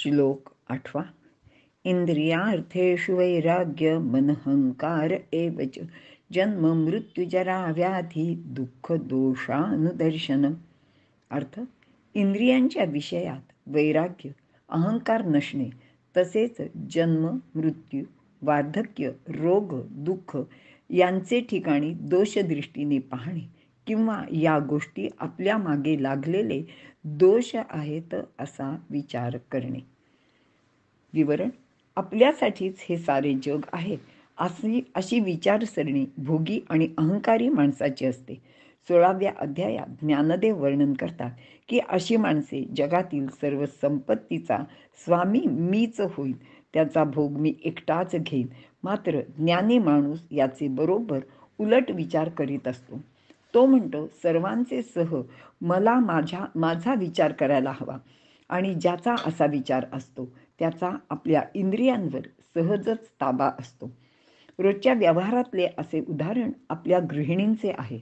श्लोक 8. इंद्रियार्थेषु वैराग्य मनहंकार एवच जन्म मृत्यू जरा व्याधी दुःख दोषानुदर्शन. अर्थ: इंद्रियांच्या विषयात वैराग्य, अहंकार नसणे, तसेच जन्म मृत्यू, वार्धक्य, रोग, दुःख यांचे ठिकाणी दोषदृष्टीने पाहणे किंवा या गोष्टी आपल्या मागे लागलेले दोष आहेत असा विचार करणे. विवरण: आपल्यासाठीच हे सारे जग आहे अशी विचारसरणी भोगी आणि अहंकारी माणसाची असते. 16व्या अध्यायात ज्ञानदेव वर्णन करतात की अशी माणसे जगातील सर्व संपत्तीचा स्वामी मीच होईल, त्याचा भोग मी एकटाच घेईन. मात्र ज्ञानी माणूस याचे बरोबर उलट विचार करीत असतो. तो म्हणतो, सर्वांचे सह मला माझा विचार करायला हवा. आणि ज्याचा असा विचार असतो त्याचा आपल्या इंद्रियांवर सहजच ताबा असतो. रोजच्या व्यवहारातले असे उदाहरण आपल्या गृहिणींचे आहे.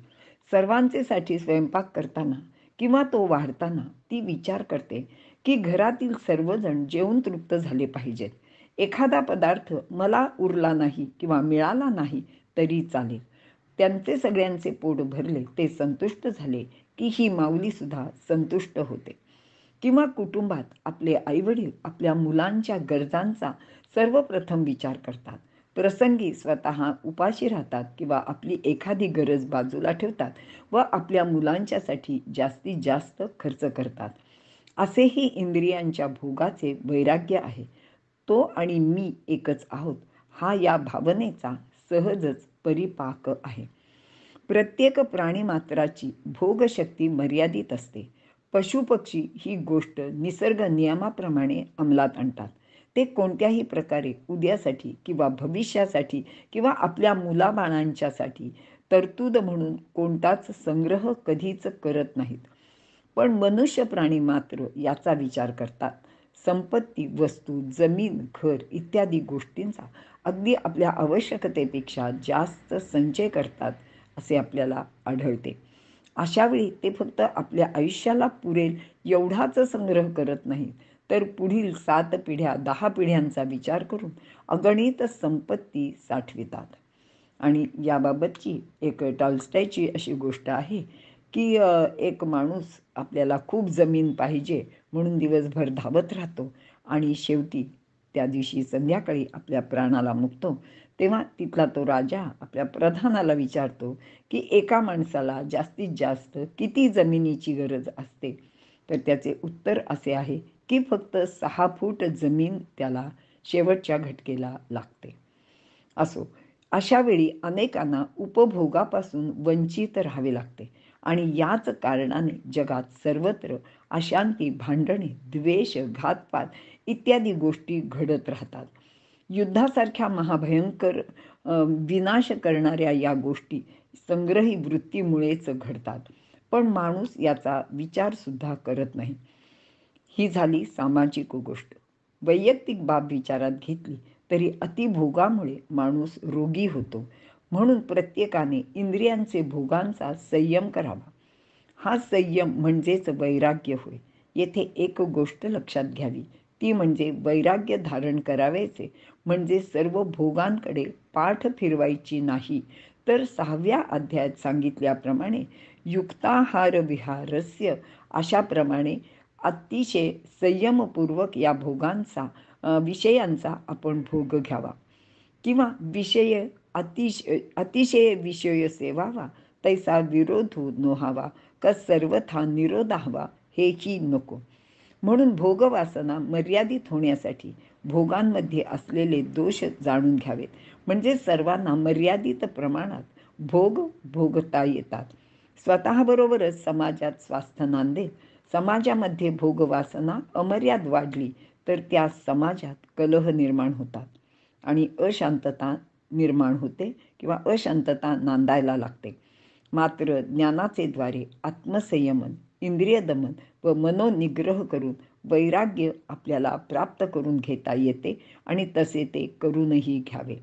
सर्वांचे साठी स्वयंपाक करताना किंवा तो वाढताना ती विचार करते की घरातील सर्वजण जेवून तृप्त झाले पाहिजेत. एखादा पदार्थ मला उरला नाही किंवा मिळाला नाही तरी चालेल, त्यांचे सगळ्यांचे पोट भरले, ते संतुष्ट झाले की ही माऊली सुद्धा संतुष्ट होते. किंवा कुटुंबात आपले आईवडील आपल्या मुलांच्या गरजांचा सर्वप्रथम विचार करतात. प्रसंगी स्वतः उपाशी राहतात किंवा आपली एखादी गरज बाजूला ठेवतात व आपल्या मुलांच्यासाठी जास्तीत जास्त खर्च करतात. असेही इंद्रियांच्या भोगाचे वैराग्य आहे. तो आणि मी एकच आहोत हा या भावनेचा सहजच परिपाक आहे. प्रत्येक प्राणीमात्राची भोगशक्ती मर्यादित असते. पशुपक्षी ही गोष्ट निसर्ग नियमाप्रमाणे अंमलात आणतात. ते कोणत्याही प्रकारे उद्यासाठी किंवा भविष्यासाठी किंवा आपल्या मुलाबाळांच्यासाठी तरतूद म्हणून कोणताच संग्रह कधीच करत नाहीत. पण मनुष्य प्राणी मात्र याचा विचार करतात. संपत्ती, वस्तू, जमीन, घर इत्यादी गोष्टींचा अगदी आपल्या आवश्यकतेपेक्षा जास्त संचय करतात असे आपल्याला आढळते. अशावेळी ते फक्त आपल्या आयुष्याला पुरेल एवढाच संग्रह करत नाहीत, तर पुढील 7 पिढ्या 10 पिढ्यांचा विचार करून अगणित संपत्ती साठवितात. आणि याबाबतची एक टॉल्स्टॉयची अशी गोष्ट आहे की एक माणूस आपल्याला खूप जमीन पाहिजे म्हणून दिवसभर धावत राहतो आणि शेवटी त्या दिवशी संध्याकाळी आपल्या प्राणाला मुकतो. तेव्हा तिथला तो राजा आपल्या प्रधानाला विचारतो की एका माणसाला जास्तीत जास्त किती जमिनीची गरज असते. तर त्याचे उत्तर असे आहे की फक्त 6 फूट जमीन त्याला शेवटच्या घटकेला लागते. असो, अशा वेळी अनेकांना उपभोगापासून वंचित राहावे लागते आणि याच कारणाने जगात सर्वत्र अशांती, भांडणे, द्वेष, घातपात इत्यादी गोष्टी घडत राहतात. युद्धासारख्या महाभयंकर विनाश करणाऱ्या या गोष्टी संग्रही वृत्तीमुळेच घडतात. पण माणूस याचा विचार सुद्धा करत नाही. ही झाली सामाजिक गोष्ट. वैयक्तिक बाब विचारात घेतली तरी अतिभोगामुळे माणूस रोगी होतो. म्हणून प्रत्येकाने इंद्रियांचे भोगांचा संयम करावा. हा संयम म्हणजेच वैराग्य होय. येथे एक गोष्ट लक्षात घ्यावी, ती म्हणजे वैराग्य धारण करावेचे म्हणजे सर्व भोगांकडे पाठ फिरवायची नाही, तर 6व्या अध्यायात सांगितल्याप्रमाणे युक्ताहार विहारस्य अशाप्रमाणे अतिशय संयमपूर्वक या विषयांचा आपण भोग घ्यावा. किंवा अतिशय विषय सेवावा तैसा विरोधो नोहावा का सर्वथा निरोध हवा हेही नको. म्हणून भोगवासना मर्यादित होण्यासाठी भोगांमध्ये असलेले दोष जाणून घ्यावेत. म्हणजे सर्वांना मर्यादित प्रमाणात भोग भोगता येतात. स्वतःबरोबरच समाजात स्वास्थ्य नांदेल. समाजामध्ये भोगवासना अमर्याद वाढली तर त्या समाजात कलह निर्माण होतात आणि अशांतता निर्माण होते किंवा अशांतता नांदायला लागते. मात्र ज्ञानाचे द्वारे आत्मसंयमन, इंद्रिय दमन व मनोनिग्रह करून वैराग्य आपल्याला प्राप्त करून घेता येते आणि तसे ते करूनही घ्यावे.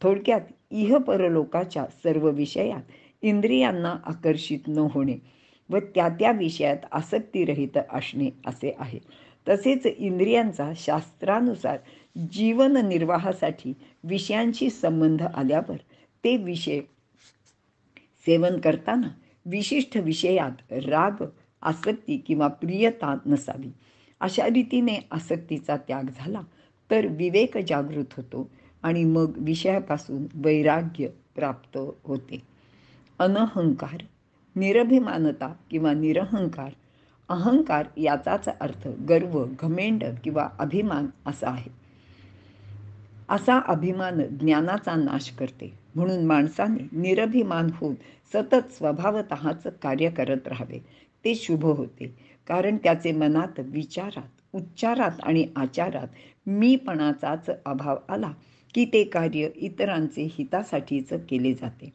थोडक्यात इह परलोकाच्या सर्व विषयात इंद्रियांना आकर्षित न होणे व त्या त्या विषयात आसक्तीरहित असणे असे आहे. तसेच इंद्रियांचा शास्त्रानुसार जीवन निर्वाहासाठी विषयांशी संबंध आल्यावर ते विषय सेवन करताना विशिष्ट विषयात राग, आसक्ती किंवा प्रियता नसावी. अशा रीतीने आसक्तीचा त्याग झाला तर विवेक जागृत होतो आणि मग विषयापासून वैराग्य प्राप्त होते. अनहंकार, निरभिमानता किंवा निरहंकार. अहंकार याचाच अर्थ गर्व, घमेंड किंवा अभिमान असा आहे. असा अभिमान ज्ञानाचा नाश करते. म्हणून माणसाने निरभिमान होऊन सतत स्वभावतःच कार्य करत राहावे. ते शुभ होते, कारण त्याचे मनात, विचारात, उच्चारात आणि आचारात मीपणाचाच अभाव आला की ते कार्य इतरांचे हितासाठीच केले जाते.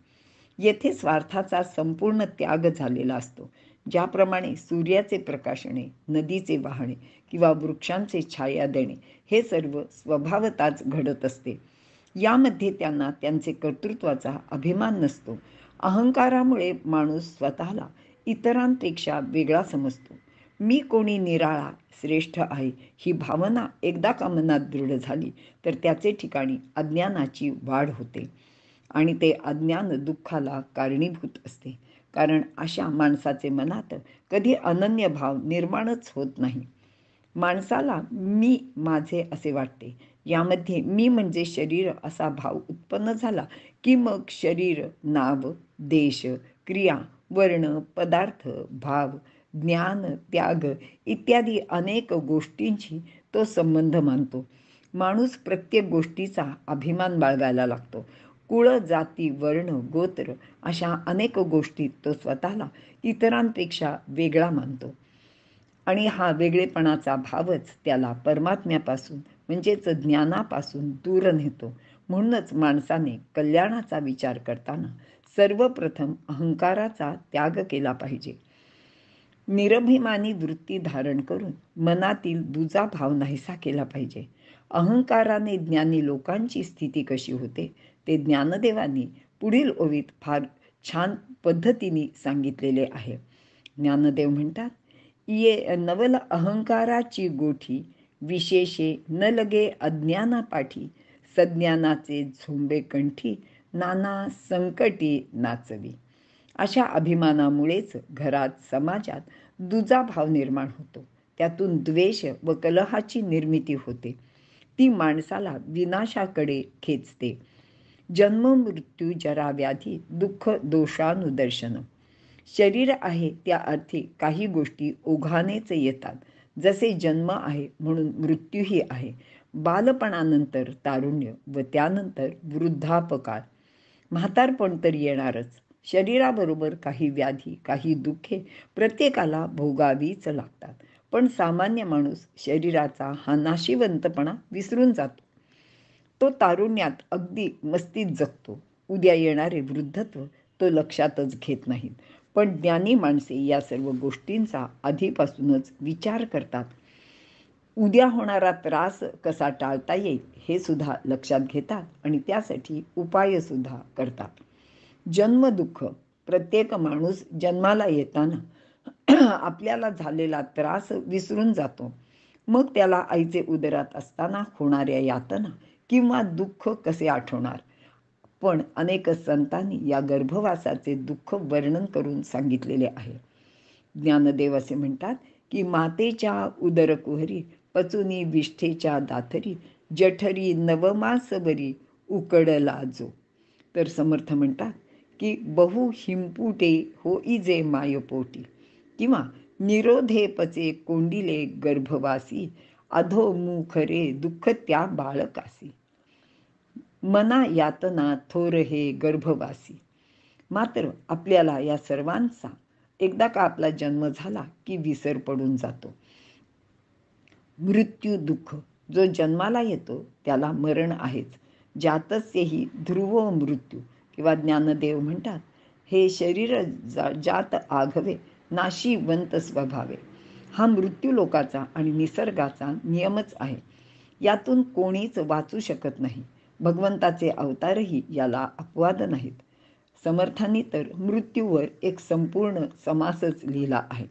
येथे स्वार्थाचा संपूर्ण त्याग झालेला असतो. ज्याप्रमाणे सूर्याचे प्रकाशणे, नदीचे वाहणे किंवा वृक्षांचे छाया देणे हे सर्व स्वभावताच घडत असते. यामध्ये त्यांना त्यांचे कर्तृत्वाचा अभिमान नसतो. अहंकारामुळे माणूस स्वतःला इतरांपेक्षा वेगळा समजतो. मी कोणी निराळा, श्रेष्ठ आहे ही भावना एकदा का मनात दृढ झाली तर त्याचे ठिकाणी अज्ञानाची वाढ होते आणि ते अज्ञान दुःखाला कारणीभूत असते. कारण अशा माणसाचे मनात कधी अनन्य भाव निर्माणच होत नाही. माणसाला मी, माझे असे वाटते. यामध्ये मी म्हणजे शरीर असा भाव उत्पन्न झाला की मग शरीर, नाव, देश, क्रिया, वर्ण, पदार्थ, भाव, ज्ञान, त्याग इत्यादी अनेक गोष्टींची तो संबंध मानतो. माणूस प्रत्येक गोष्टीचा अभिमान बाळगायला लागतो. कुळ, जाती, वर्ण, गोत्र अशा अनेक गोष्टीत तो स्वतःला इतरांपेक्षा वेगळा मानतो आणि हा वेगळेपणाचा भावच त्याला परमात्म्यापासून म्हणजेच ज्ञानापासून दूर नेतो. म्हणूनच माणसाने कल्याणाचा विचार करताना सर्वप्रथम अहंकाराचा त्याग केला पाहिजे. निरभिमानी वृत्ती धारण करून मनातील दुजा भाव नाहीसा केला पाहिजे. अहंकाराने ज्ञानी लोकांची स्थिती कशी होते ते ज्ञानदेवांनी पुढील ओवीत फार छान पद्धतीने सांगितलेले आहे. ज्ञानदेव म्हणतात, ये नवल अहंकाराची गोठी, विशेषे न लगे अज्ञाना पाठी, सज्ञानाचे झोंबे कंठी, नाना संकटी नाचवी. अशा अभिमानामुळेच घरात, समाजात दुजा भाव निर्माण होतो. त्यातून द्वेष व कलहाची निर्मिती होते. ती माणसाला विनाशाकडे खेचते. जन्म, मृत्यू, जरा, व्याधी, दुःख, दोषानुदर्शन. शरीर आहे त्या अर्थी काही गोष्टी ओघानेच येतात. जसे जन्म आहे म्हणून मृत्यूही आहे. बालपणानंतर तारुण्य व त्यानंतर वृद्धापकाळ, म्हातारपण तर येणारच. शरीराबरोबर काही व्याधी, काही दुःखे प्रत्येकाला भोगावीच लागतात. पण सामान्य माणूस शरीराचा हा नाशिवंतपणा विसरून जातो. तो तारुण्यात अगदी मस्तीत जगतो. उद्या येणारे वृद्धत्व तो लक्षातच घेत नाहीत. पण ज्ञानी माणसे या सर्व गोष्टींचा आधीपासूनच विचार करतात. उद्या होणारा त्रास कसा टाळता येईल हे सुद्धा लक्षात घेतात आणि त्यासाठी उपायसुद्धा करतात. जन्मदुःख. प्रत्येक माणूस जन्माला येताना आपल्याला झालेला त्रास विसरून जातो. मग त्याला आईचे उदरात असताना होणाऱ्या यातना किंवा दुःख कसे आठवणार. पण अनेक संतांनी या गर्भवासाचे दुःख वर्णन करून सांगितलेले आहे. ज्ञानदेव असे म्हणतात की मातेच्या उदरकुहरी, पचुनी विष्ठेच्या दाथरी, जठरी नवमासवरी उकडला जो. तर समर्थ म्हणतात की बहु हिंपुटे होई जे मायपोटी, किंवा निरोधे पचे कोंडिले गर्भवासी, अधोमुख रे दुःख त्या बाळकासी. मना यातना थोर हे गर्भवासी. मात्र आपल्याला या सर्वांचा एकदा का आपला जन्म झाला की विसर पडून जातो. मृत्यू दुःख. जो जन्माला येतो त्याला मरण आहेच. जातस्यही ध्रुव मृत्यू. किंवा ज्ञानदेव म्हणतात, हे शरीर जात आघवे, नाशिवंत स्वभावे. हा मृत्यू लोकाचा आणि निसर्गाचा नियमच आहे. यातून कोणीच वाचू शकत नाही. भगवंताचे अवतारही याला अपवाद नाहीत. समर्थांनी तर मृत्यूवर एक संपूर्ण समासच लिहिला आहे.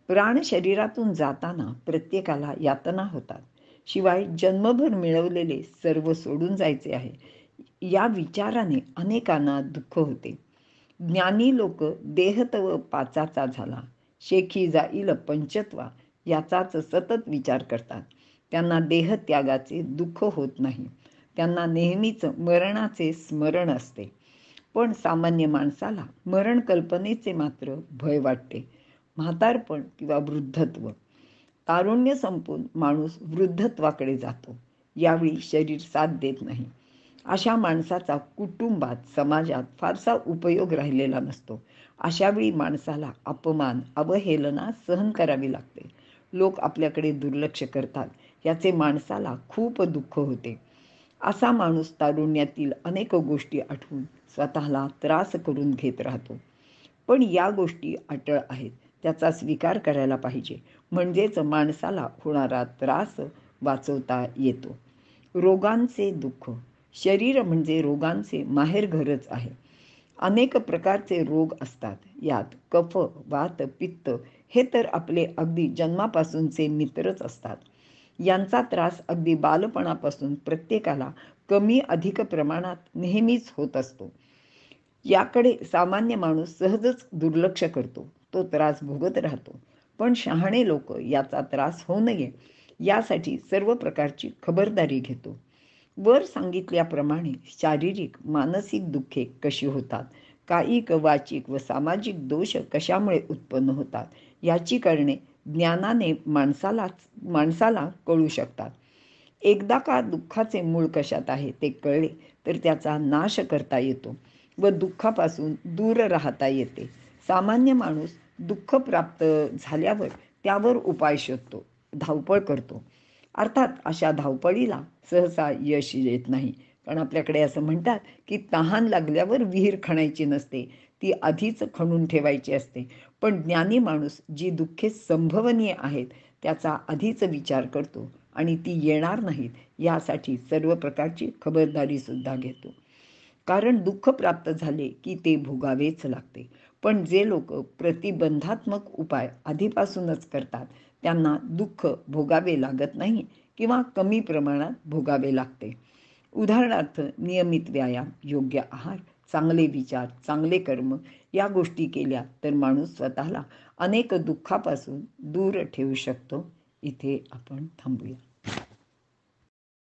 प्राण शरीरातून जाताना प्रत्येकाला यातना होतात. शिवाय जन्मभर मिळवलेले सर्व सोडून जायचे आहे, या विचाराने अनेकांना दुःख होते. ज्ञानी लोक देहतव पाचाचा झाला, शेखी जाईल पंचत्वा याचाच सतत विचार करतात. त्यांना देहत्यागाचे दुःख होत नाही. त्यांना नेहमीच मरणाचे स्मरण असते. पण सामान्य माणसाला मरण कल्पनेचे मात्र भय वाटते. म्हातारपण किंवा वृद्धत्व. तारुण्य संपून माणूस वृद्धत्वाकडे जातो. यावेळी शरीर साथ देत नाही. अशा माणसाचा कुटुंबात, समाजात फारसा उपयोग राहिलेला नसतो. अशावेळी माणसाला अपमान, अवहेलना सहन करावी लागते. लोक आपल्याकडे दुर्लक्ष करतात, याचे माणसाला खूप दुःख होते. असा माणूस तारुण्यातील अनेक गोष्टी आठवून स्वतःला त्रास करून घेत राहतो. पण या गोष्टी अटळ आहेत, त्याचा स्वीकार करायला पाहिजे. म्हणजेच माणसाला होणारा त्रास वाचवता येतो. रोगांचे दुःख. शरीर म्हणजे रोगांचे माहेरघरच आहे. अनेक प्रकारचे रोग असतात. यात कफ, वात, पित्त हे तर आपले अगदी जन्मापासूनचे मित्रच असतात. यांचा त्रास अगदी बालपणापासून प्रत्येकाला कमी अधिक प्रमाणात नेहमीच होत असतो. याकडे सामान्य माणूस सहजच दुर्लक्ष करतो. तो त्रास भोगत राहतो. पण शहाणे लोक याचा त्रास होऊ नये यासाठी सर्व प्रकारची खबरदारी घेतो. वर सांगितल्याप्रमाणे शारीरिक, मानसिक दुःखे कशी होतात, कायिक, वाचिक व सामाजिक दोष कशामुळे उत्पन्न होतात, याची कारणे ज्ञानाने माणसाला कळू शकतात. एकदा का दुःखाचे मूळ कशात आहे ते कळले तर त्याचा नाश करता येतो व दुःखापासून दूर राहता येते. सामान्य माणूस दुःख प्राप्त झाल्यावर त्यावर उपाय शोधतो, धावपळ करतो. अर्थात अशा धावपळीला सहसा यश येत नाही. कारण आपल्याकडे असं म्हणतात की तहान लागल्यावर विहीर खणायची नसते, ती आधीच खणून ठेवायची असते. पण ज्ञानी माणूस जी दुःखे संभवनीय आहेत त्याचा आधीच विचार करतो आणि ती येणार नाहीत यासाठी सर्व प्रकारची खबरदारी सुद्धा घेतो. कारण दुःख प्राप्त झाले की ते भोगावेच लागते. पण जे लोक प्रतिबंधात्मक उपाय आधीपासूनच करतात त्यांना दुःख भोगावे लागत नाही किंवा कमी प्रमाणात भोगावे लागते. उदाहरणार्थ नियमित व्यायाम, योग्य आहार, चांगले विचार, चांगले कर्म या गोष्टी केल्या तर माणूस स्वतःला अनेक दुःखापासून दूर ठेवू शकतो. इथे आपण थांबूया.